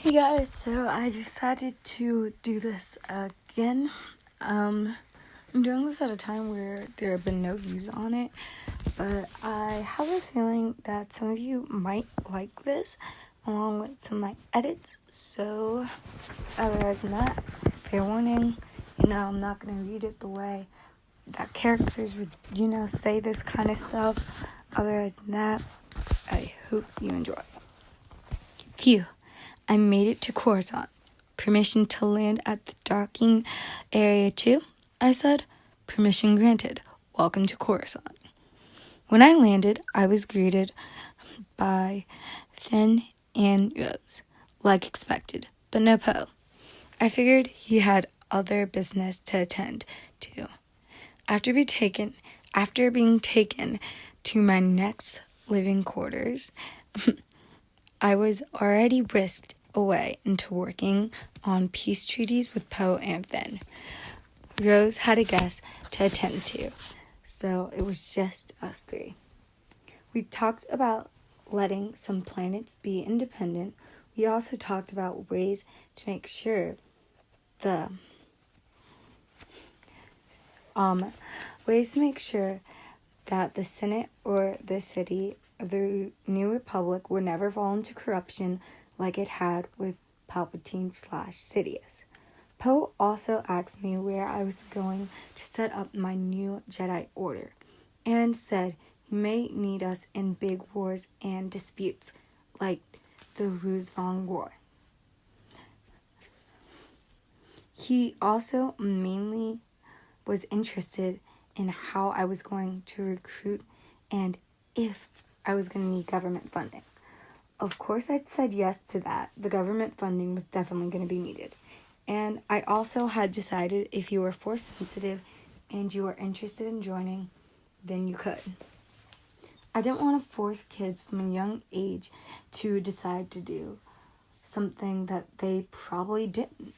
Hey guys, so I decided to do this again. I'm doing this at a time where there have been no views on it, but I have a feeling that some of you might like this, along with some of my edits. So, otherwise than that, fair warning, I'm not going to read it the way that characters would, say this kind of stuff. Otherwise than that, I hope you enjoy. Phew. I made it to Coruscant. Permission to land at the docking area too? I said. Permission granted. Welcome to Coruscant. When I landed, I was greeted by Finn and Rose, like expected, but no Poe. I figured he had other business to attend to. After being taken to my next living quarters, I was already whisked away into working on peace treaties with Poe and Finn. Rose had a guest to attend to, so it was just us three. We talked about letting some planets be independent. We also talked about ways to make sure that the Senate or the city of the New Republic would never fall into corruption like it had with Palpatine/Sidious. Poe also asked me where I was going to set up my new Jedi Order, and said he may need us in big wars and disputes, like the Ruzvong War. He also mainly was interested in how I was going to recruit and if I was going to need government funding. Of course, I said yes to that. The government funding was definitely going to be needed. And I also had decided if you were force sensitive and you were interested in joining, then you could. I didn't want to force kids from a young age to decide to do something that they probably didn't.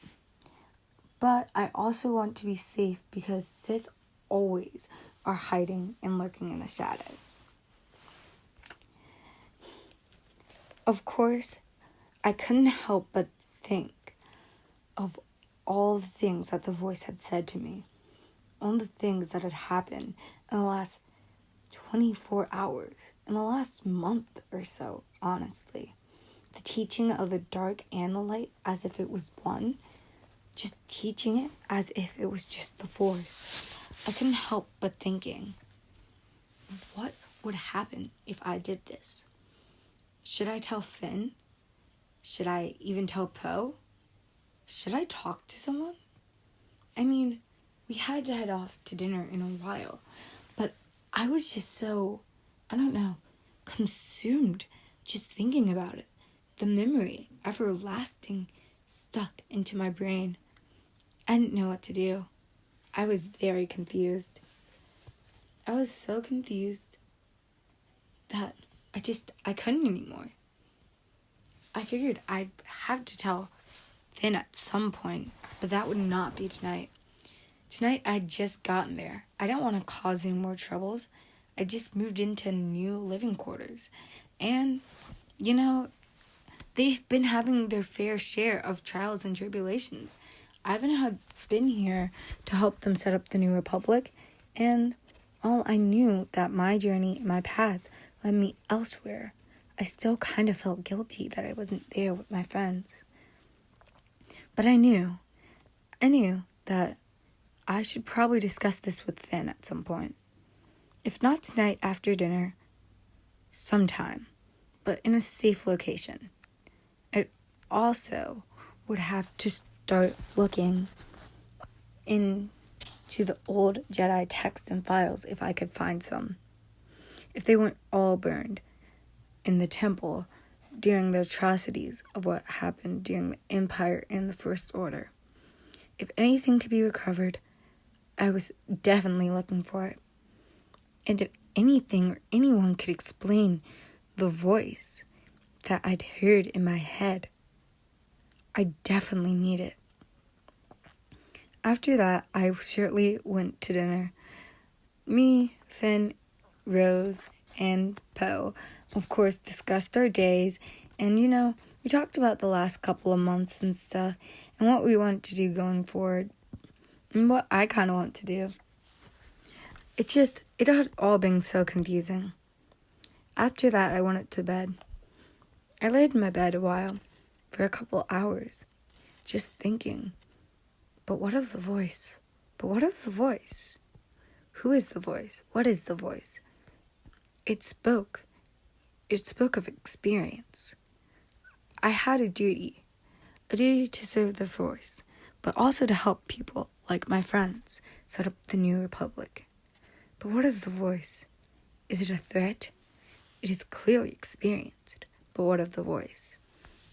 But I also want to be safe because Sith always are hiding and lurking in the shadows. Of course, I couldn't help but think of all the things that the voice had said to me, all the things that had happened in the last 24 hours, in the last month or so, honestly. The teaching of the dark and the light as if it was one, just teaching it as if it was just the Force. I couldn't help but thinking, what would happen if I did this? Should I tell Finn? Should I even tell Poe? Should I talk to someone? I mean, we had to head off to dinner in a while, but I was just so, consumed just thinking about it. The memory, everlasting, stuck into my brain. I didn't know what to do. I was very confused. I was so confused that I couldn't anymore. I figured I'd have to tell Finn at some point, but that would not be tonight. Tonight I'd just gotten there. I didn't want to cause any more troubles. I just moved into new living quarters. And, they've been having their fair share of trials and tribulations. I haven't been here to help them set up the New Republic, and while I knew that my journey, my path, led me elsewhere, I still kind of felt guilty that I wasn't there with my friends. But I knew that I should probably discuss this with Finn at some point. If not tonight after dinner, sometime, but in a safe location. I also would have to start looking into the old Jedi texts and files if I could find some. If they weren't all burned in the temple during the atrocities of what happened during the Empire and the First Order. If anything could be recovered, I was definitely looking for it. And if anything or anyone could explain the voice that I'd heard in my head, I definitely need it. After that, I shortly went to dinner. Me, Finn, Rose, and Poe, of course, discussed our days and, We talked about the last couple of months and stuff, and what we want to do going forward, and what I kind of want to do. It had all been so confusing. After that, I went to bed. I laid in my bed a while, for a couple hours, just thinking, but what of the voice? But what of the voice? Who is the voice? What is the voice? It spoke. It spoke of experience. I had a duty to serve the voice, but also to help people, like my friends, set up the new republic. But what of the voice? Is it a threat? It is clearly experienced, but what of the voice?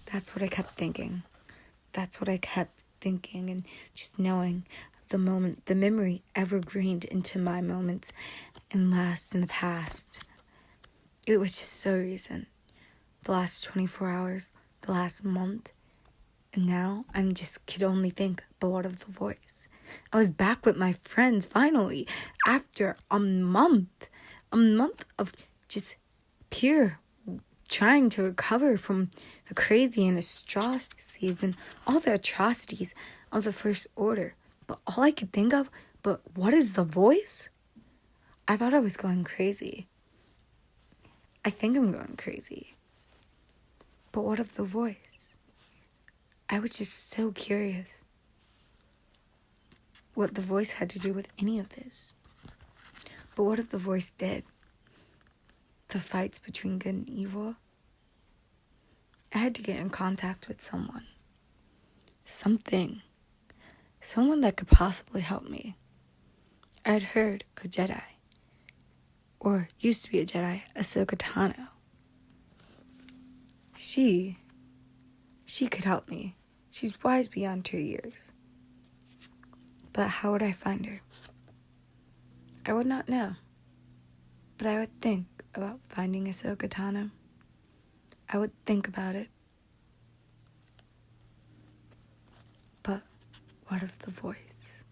That's what I kept thinking. And just knowing the moment, the memory evergreened into my moments and last in the past. It was just so recent. The last 24 hours, the last month, and now I'm just could only think, but what of the voice? I was back with my friends finally after a month of just pure trying to recover from the crazy and atrocities and all the atrocities of the First Order. But all I could think of, but what is the voice? I thought I was going crazy. I think I'm going crazy. But what of the voice? I was just so curious what the voice had to do with any of this. But what if the voice did? The fights between good and evil? I had to get in contact with someone. Someone that could possibly help me. I had heard a Jedi, or used to be a Jedi, Ahsoka Tano. She could help me. She's wise beyond 2 years. But how would I find her? I would not know. But I would think about finding Ahsoka Tano. I would think about it. But what of the voice?